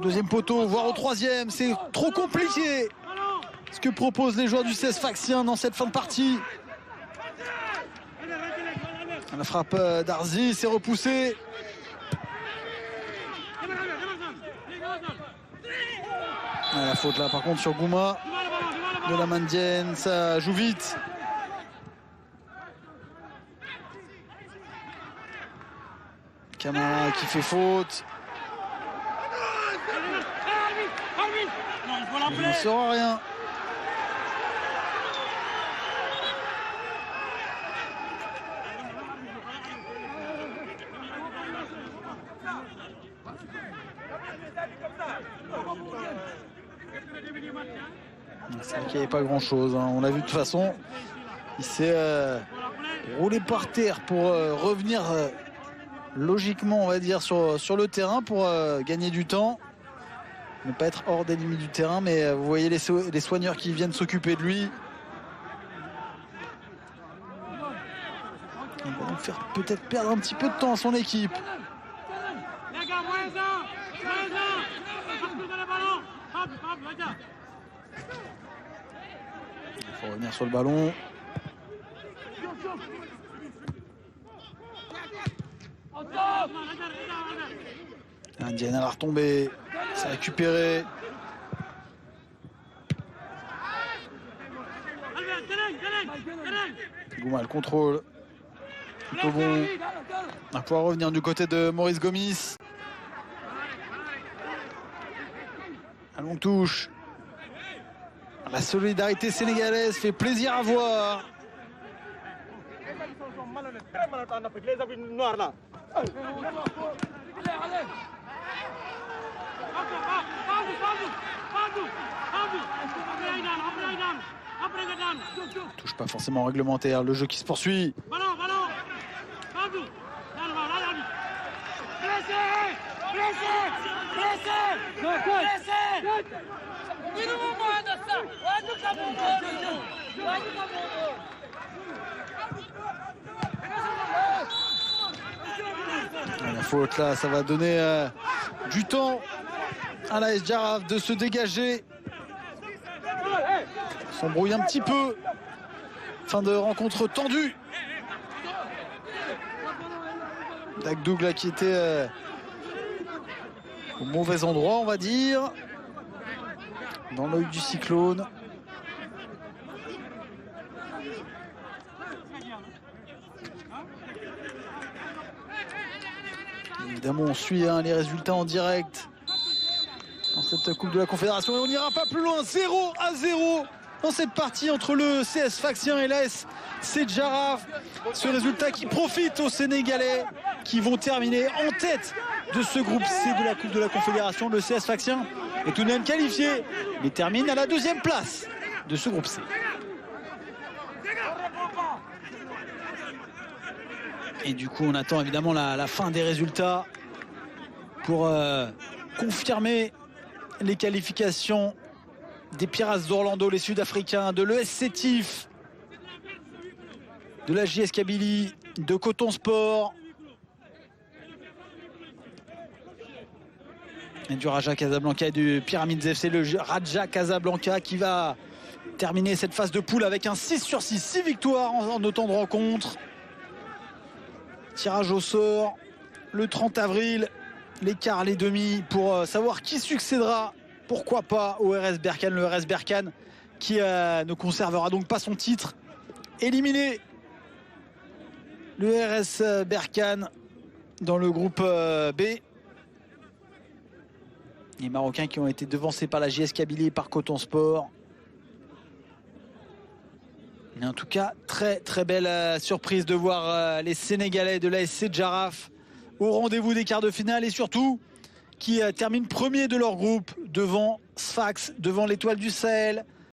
Deuxième poteau, voire au troisième, c'est trop compliqué ce que proposent les joueurs du CS Sfaxien dans cette fin de partie. La frappe d'Arzi, c'est repoussé. La faute là par contre sur Gouma de la Mandienne, ça joue vite. Camara qui fait faute. Il n'en sera rien. C'est vrai qu'il n'y avait pas grand chose, hein. On l'a vu de toute façon. Il s'est roulé par terre pour revenir logiquement, on va dire, sur le terrain pour gagner du temps. Ne pas être hors des limites du terrain, mais vous voyez les soigneurs qui viennent s'occuper de lui. Il va donc faire peut-être perdre un petit peu de temps à son équipe. Il faut revenir sur le ballon. Indiana va retomber. C'est récupéré. Gouma le contrôle. Plutôt bon. On va pouvoir revenir du côté de Maurice Gomis. La longue touche. La solidarité sénégalaise fait plaisir à voir. Touche pas forcément réglementaire, le jeu qui se poursuit. La faute là, ça va donner du temps à l'AS Jaraaf de se dégager. S'embrouille un petit peu. Fin de rencontre tendue. Dagdougla qui était au mauvais endroit, on va dire. Dans l'œil du cyclone. Évidemment, on suit les résultats en direct dans cette Coupe de la Confédération. Et on n'ira pas plus loin. 0-0 dans cette partie entre le CS Sfaxien et l'AS Jaraaf. Ce résultat qui profite aux Sénégalais qui vont terminer en tête de ce groupe C de la Coupe de la Confédération. Le CS Sfaxien est tout de même qualifié, mais termine à la deuxième place de ce groupe C. Et du coup, on attend évidemment la fin des résultats pour confirmer les qualifications des Pirates d'Orlando, les Sud-Africains, de l'ESC Tif, de la JS Kabylie, de Coton Sport et du Raja Casablanca et du Pyramids FC. Le Raja Casablanca qui va terminer cette phase de poule avec un 6/6, 6 victoires en autant de rencontres. Tirage au sort le 30 avril, les quarts, les demi, pour savoir qui succédera, pourquoi pas, au RS Berkane. Le RS Berkane qui ne conservera donc pas son titre. Éliminé le RS Berkane dans le groupe B. Les Marocains qui ont été devancés par la JS Kabylie et par Coton Sport. Mais en tout cas, très très belle surprise de voir les Sénégalais de l'ASC Jaraaf au rendez-vous des quarts de finale et surtout qui terminent premier de leur groupe devant Sfax, devant l'Étoile du Sahel,